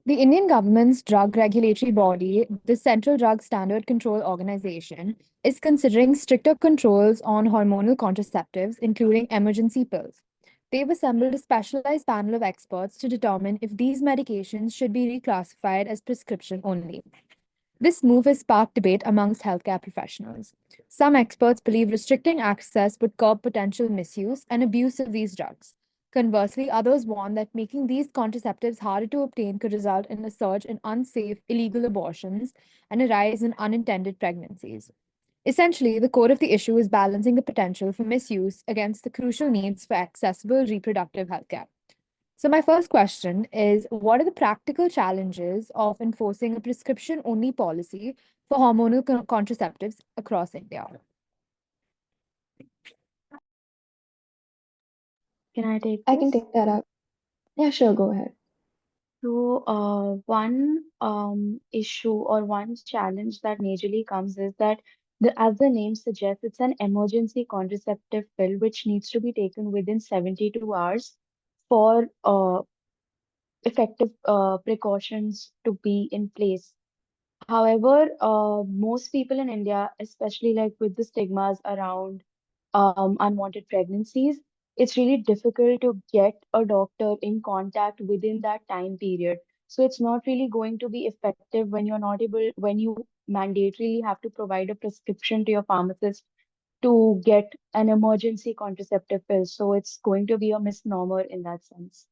The Indian government's drug regulatory body, the Central Drug Standard Control Organization, is considering stricter controls on hormonal contraceptives, including emergency pills. They've assembled a specialized panel of experts to determine if these medications should be reclassified as prescription only. This move has sparked debate amongst healthcare professionals. Some experts believe restricting access would curb potential misuse and abuse of these drugs. Conversely, others warn that making these contraceptives harder to obtain could result in a surge in unsafe, illegal abortions and a rise in unintended pregnancies. Essentially, the core of the issue is balancing the potential for misuse against the crucial needs for accessible reproductive healthcare. So, my first question is, what are the practical challenges of enforcing a prescription only policy for hormonal contraceptives across India? Can I take I can this? take that up. Yeah, sure, go ahead. So, one issue or one challenge that majorly comes is that as the name suggests, it's an emergency contraceptive pill which needs to be taken within 72 hours for effective precautions to be in place. However, most people in India, especially like with the stigmas around unwanted pregnancies, it's really difficult to get a doctor in contact within that time period. So it's not really going to be effective when you're not able, when you mandatorily have to provide a prescription to your pharmacist to get an emergency contraceptive pill. So it's going to be a misnomer in that sense.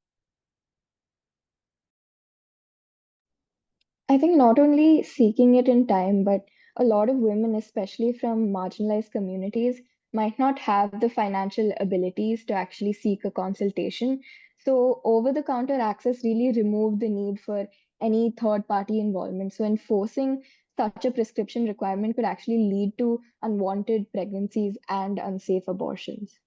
I think not only seeking it in time, but a lot of women, especially from marginalized communities, might not have the financial abilities to actually seek a consultation. So, over the counter access really removed the need for any third party involvement. So, enforcing such a prescription requirement could actually lead to unwanted pregnancies and unsafe abortions.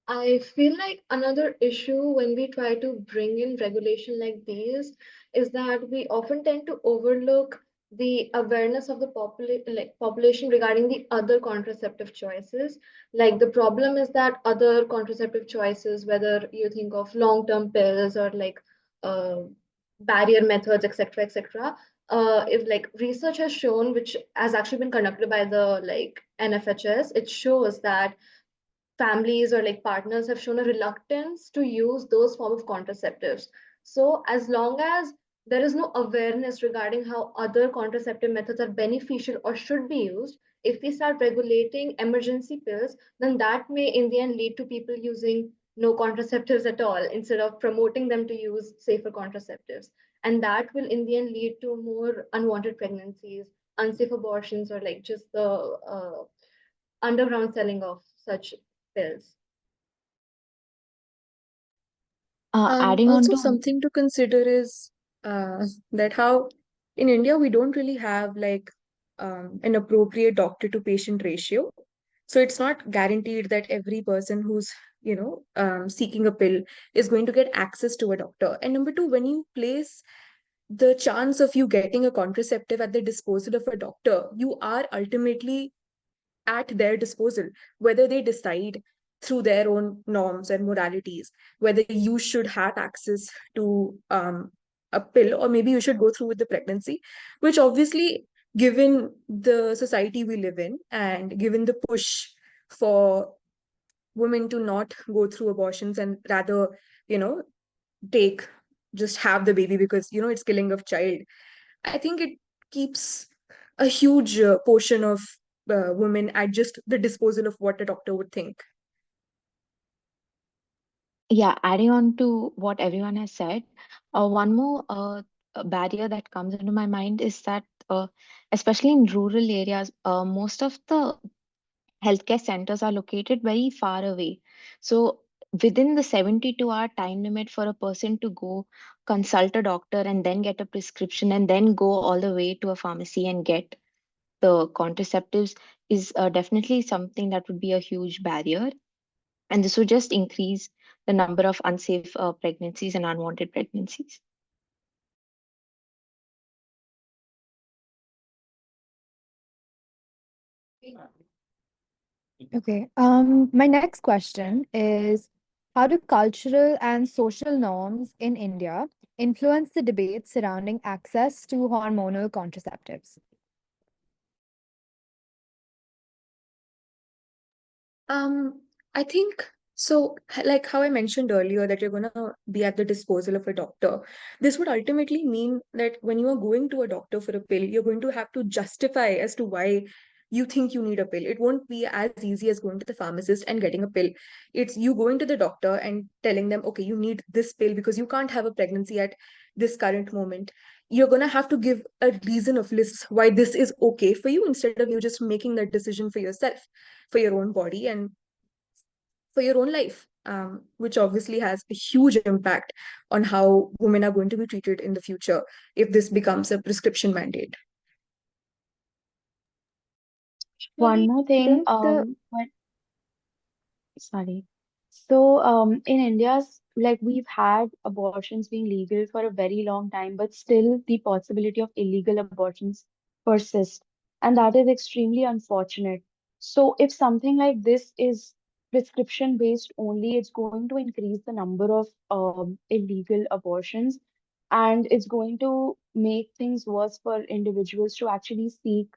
I feel like another issue when we try to bring in regulation like these is that we often tend to overlook the awareness of the population regarding the other contraceptive choices. Like the problem is that other contraceptive choices, whether you think of long-term pills or like uh, barrier methods, etc., etc., if like research has shown, which has actually been conducted by the like NFHS, it shows that families or like partners have shown a reluctance to use those form of contraceptives. So as long as there is no awareness regarding how other contraceptive methods are beneficial or should be used, if we start regulating emergency pills, then that may in the end lead to people using no contraceptives at all instead of promoting them to use safer contraceptives. And that will in the end lead to more unwanted pregnancies, unsafe abortions, or like just the underground selling of such pills. Adding on Also, to something to consider is that how in India we don't really have like an appropriate doctor to patient ratio. So it's not guaranteed that every person who's, seeking a pill is going to get access to a doctor. And number two, when you place the chance of you getting a contraceptive at the disposal of a doctor, you are ultimately at their disposal, whether they decide through their own norms and moralities, whether you should have access to a pill or maybe you should go through with the pregnancy, which obviously, given the society we live in and given the push for women to not go through abortions and rather, you know, take just have the baby because, it's killing of child. I think it keeps a huge portion of women at just the disposal of what a doctor would think. Yeah, adding on to what everyone has said, one more barrier that comes into my mind is that, especially in rural areas, most of the healthcare centers are located very far away. So, within the 72-hour time limit for a person to go consult a doctor and then get a prescription and then go all the way to a pharmacy and get the contraceptives is definitely something that would be a huge barrier. And this would just increase the number of unsafe pregnancies and unwanted pregnancies. Okay. My next question is, How do cultural and social norms in India influence the debate surrounding access to hormonal contraceptives? Um, I think so, like how I mentioned earlier, that you're going to be at the disposal of a doctor. This would ultimately mean that when you are going to a doctor for a pill, you're going to have to justify as to why you think you need a pill. It won't be as easy as going to the pharmacist and getting a pill. It's you going to the doctor and telling them, okay, you need this pill because you can't have a pregnancy at this current moment. You're going to have to give a reason of lists why this is okay for you instead of you just making that decision for yourself, for your own body and for your own life, which obviously has a huge impact on how women are going to be treated in the future if this becomes a prescription mandate. One Really, more I thing, think the but sorry. So, in India's, like we've had abortions being legal for a very long time, but still the possibility of illegal abortions persist, and that is extremely unfortunate. So, if something like this is prescription based only, it's going to increase the number of illegal abortions, and it's going to make things worse for individuals to actually seek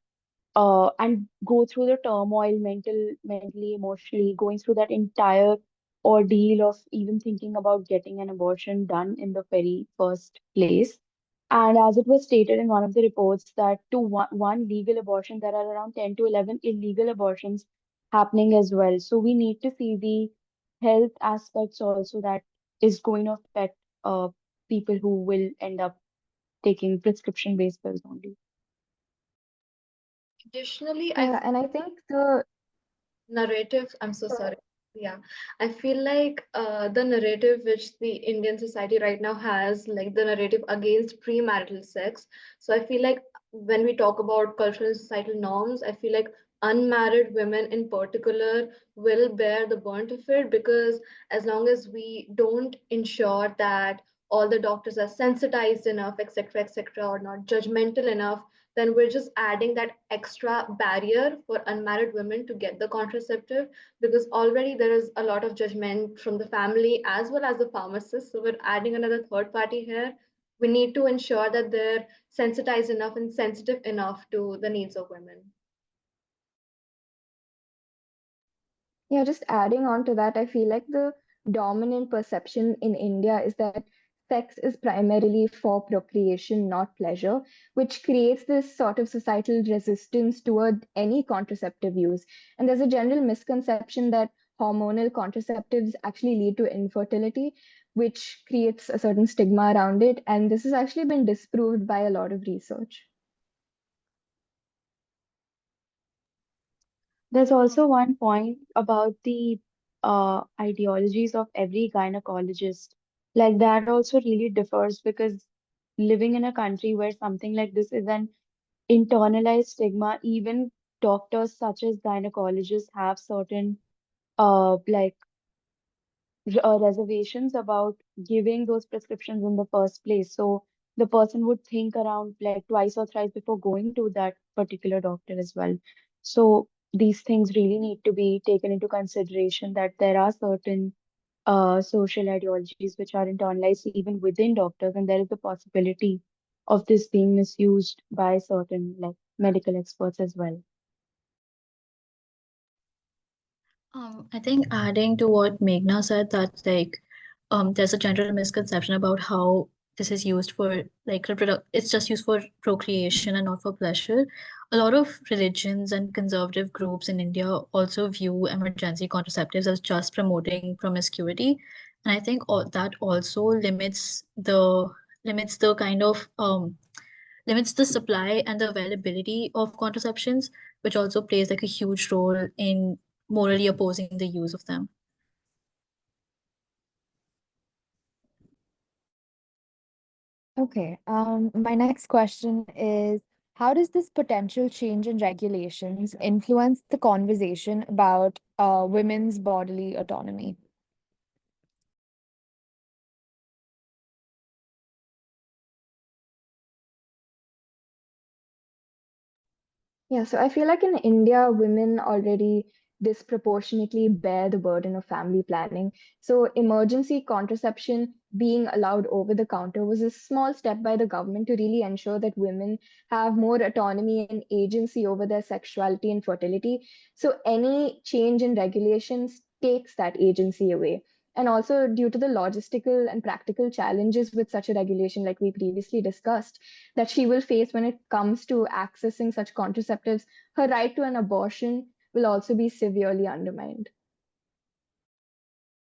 and go through the turmoil mentally, emotionally, going through that entire ordeal of even thinking about getting an abortion done in the very first place. And as it was stated in one of the reports, that to one legal abortion, there are around 10 to 11 illegal abortions happening as well. So we need to see the health aspects also that is going to affect people who will end up taking prescription-based pills only. additionally, I yeah, and I think the narrative, I'm so sorry. Yeah, I feel like the narrative which the Indian society right now has, like the narrative against premarital sex. So I feel like when we talk about cultural and societal norms, I feel like unmarried women in particular will bear the brunt of it, because as long as we don't ensure that all the doctors are sensitized enough, etc., or not judgmental enough, then we're just adding that extra barrier for unmarried women to get the contraceptive, because already there is a lot of judgment from the family as well as the pharmacist. So we're adding another third party here. We need to ensure that they're sensitized enough and sensitive enough to the needs of women. Yeah, just adding on to that, I feel like the dominant perception in India is that sex is primarily for procreation, not pleasure, which creates this sort of societal resistance toward any contraceptive use. And there's a general misconception that hormonal contraceptives actually lead to infertility, which creates a certain stigma around it. And this has actually been disproved by a lot of research. There's also one point about the ideologies of every gynecologist. Like that also really differs because living in a country where something like this is an internalized stigma, even doctors such as gynecologists have certain like reservations about giving those prescriptions in the first place. So the person would think around like twice or thrice before going to that particular doctor as well. So these things really need to be taken into consideration, that there are certain social ideologies which are internalized even within doctors, and there is a possibility of this being misused by certain like medical experts as well. I think adding to what Meghna said, that there's a general misconception about how this is used for it's just used for procreation and not for pleasure. A lot of religions and conservative groups in India also view emergency contraceptives as just promoting promiscuity. And I think that also limits the kind of limits the supply and the availability of contraceptions, which also plays like a huge role in morally opposing the use of them. Okay. My next question is, how does this potential change in regulations influence the conversation about women's bodily autonomy? Yeah, so I feel like in India, women already disproportionately bear the burden of family planning. So, emergency contraception being allowed over the counter was a small step by the government to really ensure that women have more autonomy and agency over their sexuality and fertility. So, any change in regulations takes that agency away. And also, due to the logistical and practical challenges with such a regulation, like we previously discussed, that she will face when it comes to accessing such contraceptives, her right to an abortion will also be severely undermined.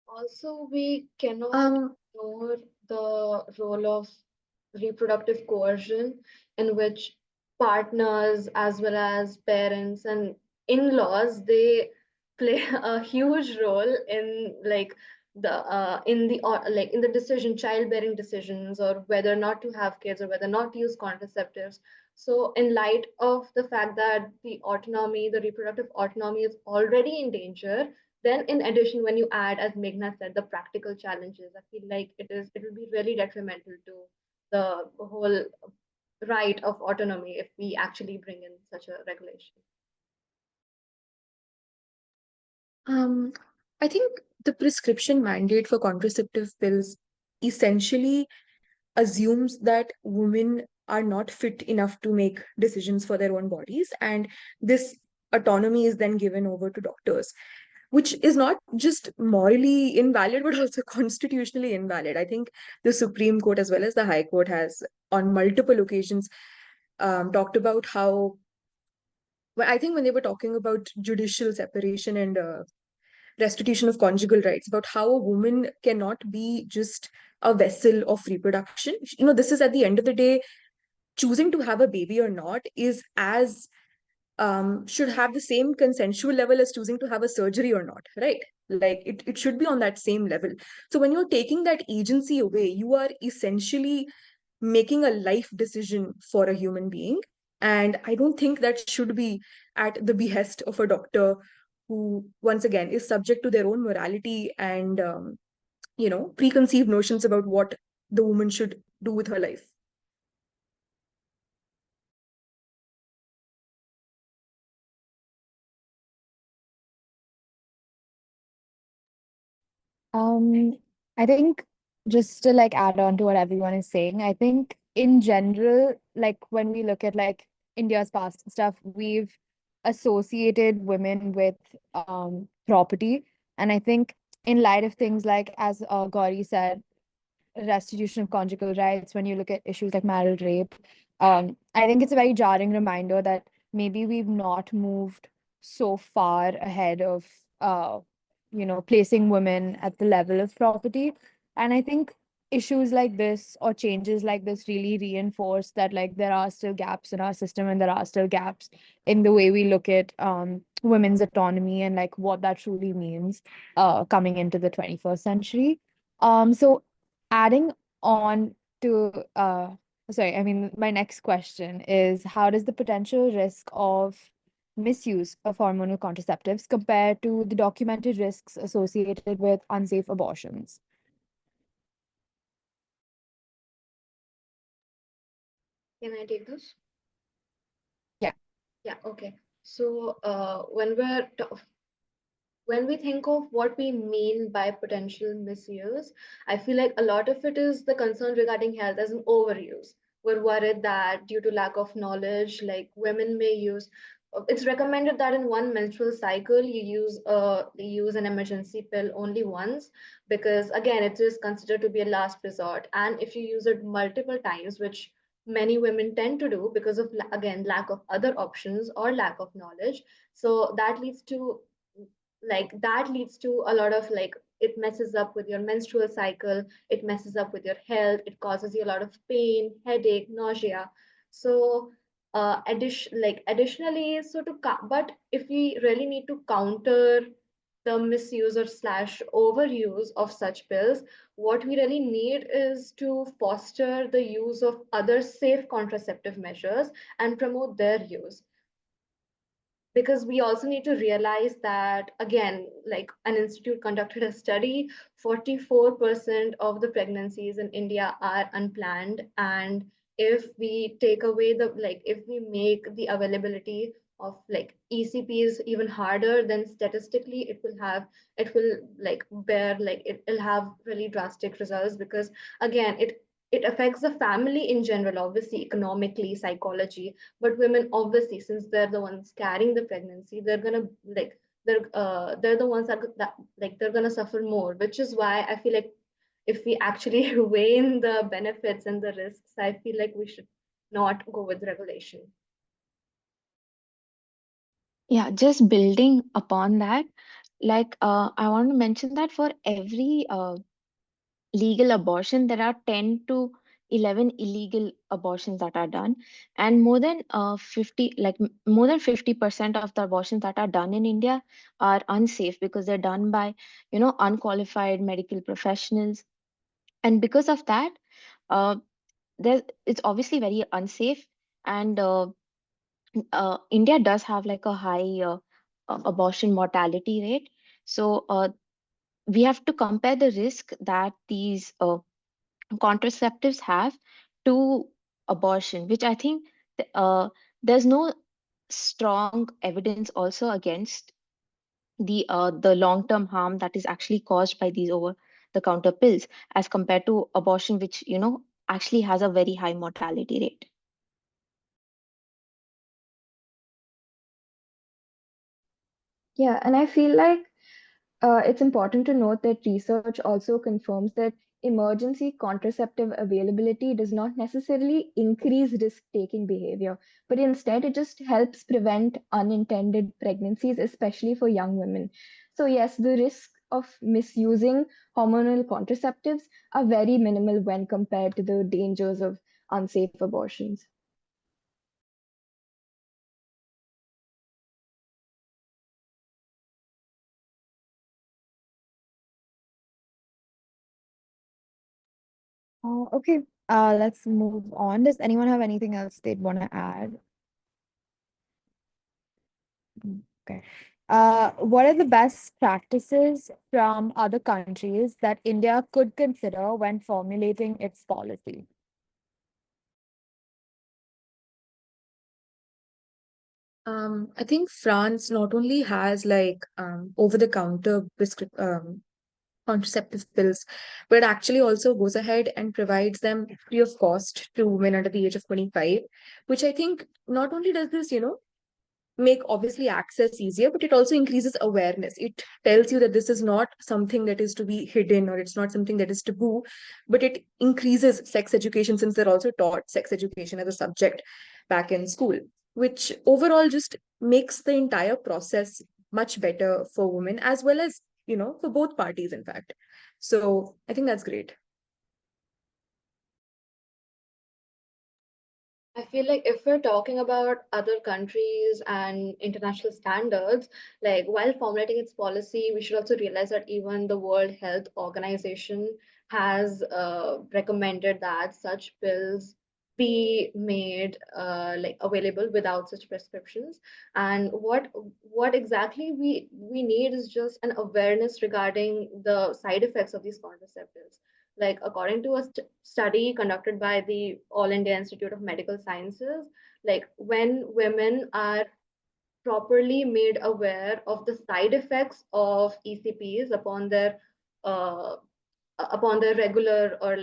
Also, we cannot Um, ignore the role of reproductive coercion, in which partners as well as parents and in-laws, they play a huge role in like the in the like in the decision, childbearing decisions, or whether not to have kids or whether not to use contraceptives. So in light of the fact that the autonomy, the reproductive autonomy, is already in danger, then in addition, when you add, as Meghna said, the practical challenges, I feel like it will be really detrimental to the whole right of autonomy if we actually bring in such a regulation. um, I think the prescription mandate for contraceptive pills essentially assumes that women are not fit enough to make decisions for their own bodies, and this autonomy is then given over to doctors, which is not just morally invalid but also constitutionally invalid. I think the Supreme Court as well as the High Court has on multiple occasions talked about how, well, I think when they were talking about judicial separation and restitution of conjugal rights, about how a woman cannot be just a vessel of reproduction. This is, at the end of the day, choosing to have a baby or not is as should have the same consensual level as choosing to have a surgery or not, right? Like it should be on that same level. So when you're taking that agency away, you are essentially making a life decision for a human being. And I don't think that should be at the behest of a doctor who, once again, is subject to their own morality and, preconceived notions about what the woman should do with her life. Um, I think just to like add on to what everyone is saying, I think in general, like when we look at like India's past stuff, we've associated women with property. And I think in light of things like, as Gauri said, restitution of conjugal rights, when you look at issues like marital rape, I think it's a very jarring reminder that maybe we've not moved so far ahead of, placing women at the level of property. And I think issues like this or changes like this really reinforce that like there are still gaps in our system and there are still gaps in the way we look at women's autonomy and like what that truly means coming into the 21st century. So adding on to sorry, I mean my next question is how does the potential risk of misuse of hormonal contraceptives compare to the documented risks associated with unsafe abortions? Can I take this? Yeah. Yeah, okay. So when we think of what we mean by potential misuse, I feel like a lot of it is the concern regarding health as an overuse. We're worried that due to lack of knowledge, like women may use, it's recommended that in one menstrual cycle you use an emergency pill only once, because again it is considered to be a last resort. And if you use it multiple times, which many women tend to do because of again lack of other options or lack of knowledge, so that leads to a lot of like it messes up with your menstrual cycle, it messes up with your health, it causes you a lot of pain, headache, nausea. So additionally, but if we really need to counter the misuse or slash overuse of such pills, what we really need is to foster the use of other safe contraceptive measures and promote their use, because we also need to realize that again, like an institute conducted a study, 44% of the pregnancies in India are unplanned. And if we take away the like if we make the availability of like ECPs even harder, then statistically it will like bear like it'll have really drastic results, because again it affects the family in general, obviously economically, psychology, but women obviously, since they're the ones carrying the pregnancy, they're gonna like they're the ones that like they're gonna suffer more, which is why I feel like if we actually weigh in the benefits and the risks, I feel like we should not go with regulation. Yeah, just building upon that, I want to mention that for every legal abortion, there are 10 to 11 illegal abortions that are done, and more than 50% of the abortions that are done in India are unsafe because they're done by, unqualified medical professionals. And because of that, uh, it's obviously very unsafe. And India does have like a high abortion mortality rate. So we have to compare the risk that these contraceptives have to abortion, which I think there's no strong evidence also against the long-term harm that is actually caused by these over-the-counter pills as compared to abortion, which actually has a very high mortality rate. Yeah, and I feel like it's important to note that research also confirms that emergency contraceptive availability does not necessarily increase risk-taking behavior, but instead it just helps prevent unintended pregnancies, especially for young women. So, yes, the risk of misusing hormonal contraceptives are very minimal when compared to the dangers of unsafe abortions. Okay, let's move on. Does anyone have anything else they'd want to add? Okay. What are the best practices from other countries that India could consider when formulating its policy? I think France not only has like over-the-counter contraceptive pills, but it actually also goes ahead and provides them free of cost to women under the age of 25, which I think not only does this, make obviously access easier, but it also increases awareness. It tells you that this is not something that is to be hidden, or it's not something that is taboo, but it increases sex education, since they're also taught sex education as a subject back in school, which overall just makes the entire process much better for women as well as, for both parties, in fact. So I think that's great. I feel like if we're talking about other countries and international standards, like while formulating its policy, we should also realize that even the World Health Organization has recommended that such pills be made like available without such prescriptions. And what exactly we need is just an awareness regarding the side effects of these contraceptives. Like according to a study conducted by the All India Institute of Medical Sciences, like when women are properly made aware of the side effects of ECPs uh, upon their regular or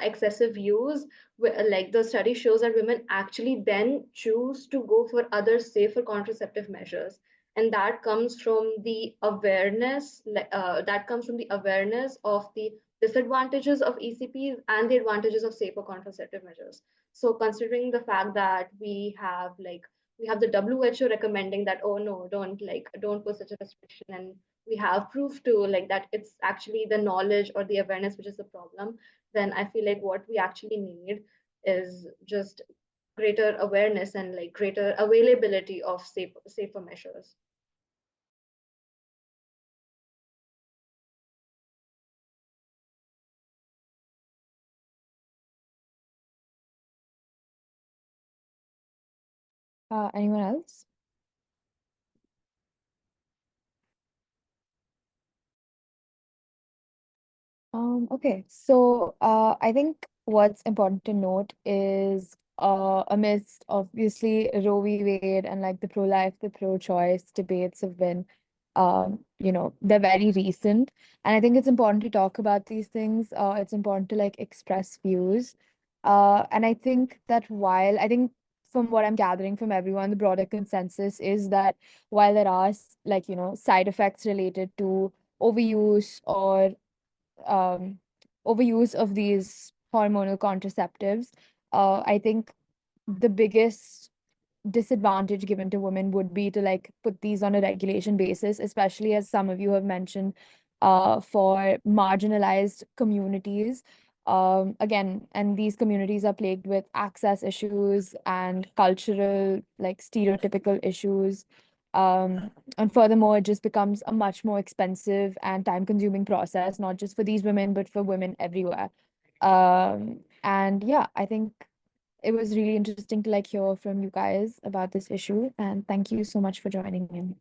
excessive use, like the study shows that women actually then choose to go for other safer contraceptive measures, and that comes from the awareness of the disadvantages of ECPs and the advantages of safer contraceptive measures. So considering the fact that we have the WHO recommending that, oh no, don't put such a restriction, and we have proof to like that it's actually the knowledge or the awareness which is the problem, then I feel like what we actually need is just greater awareness and like greater availability of safer measures. Anyone else? Okay, so I think what's important to note is amidst obviously Roe v. Wade and like the pro-life, the pro-choice debates have been, they're very recent. And I think it's important to talk about these things. It's important to like express views. And I think that while I think from what I'm gathering from everyone, the broader consensus is that while there are side effects related to overuse or um, overuse of these hormonal contraceptives, I think the biggest disadvantage given to women would be to like put these on a regulation basis, especially as some of you have mentioned, for marginalized communities. Again, and these communities are plagued with access issues and cultural, like stereotypical issues. And furthermore, it just becomes a much more expensive and time-consuming process, not just for these women, but for women everywhere. And yeah, I think it was really interesting to like hear from you guys about this issue, and thank you so much for joining in.